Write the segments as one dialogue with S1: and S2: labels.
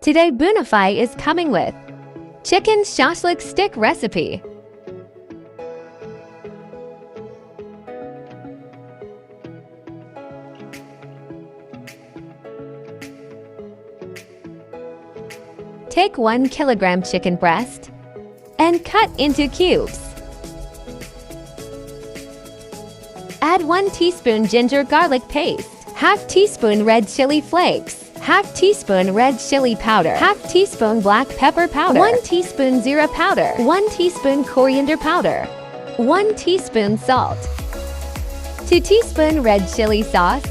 S1: Today Bhoonofy is coming with chicken shashlik stick recipe. Take 1 kilogram chicken breast and cut into cubes. Add 1 teaspoon ginger garlic paste, half teaspoon red chili flakes, half teaspoon red chili powder, half teaspoon black pepper powder, 1 teaspoon jeera powder, 1 teaspoon coriander powder, 1 teaspoon salt, 2 teaspoon red chili sauce,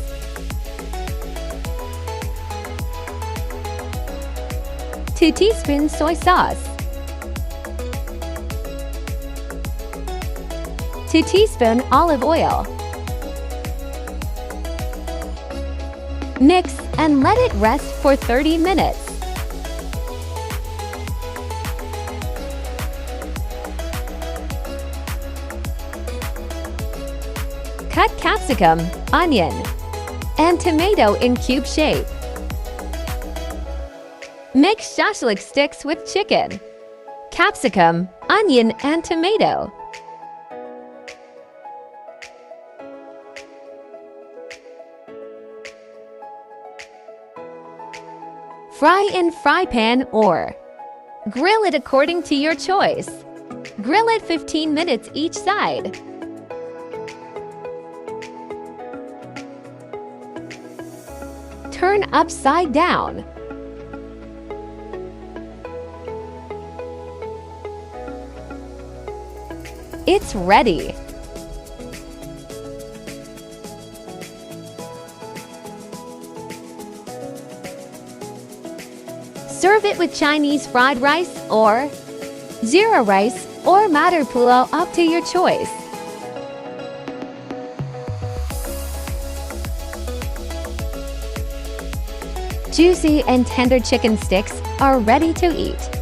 S1: 2 teaspoons soy sauce, 2 teaspoon olive oil. Mix and let it rest for 30 minutes. Cut capsicum, onion, and tomato in cube shape. Mix shashlik sticks with chicken, capsicum, onion, and tomato. Fry in fry pan or grill it according to your choice. Grill it 15 minutes each side. Turn upside down. It's ready. Serve it with Chinese fried rice or jeera rice or matar pulao, up to your choice. Juicy and tender chicken sticks are ready to eat.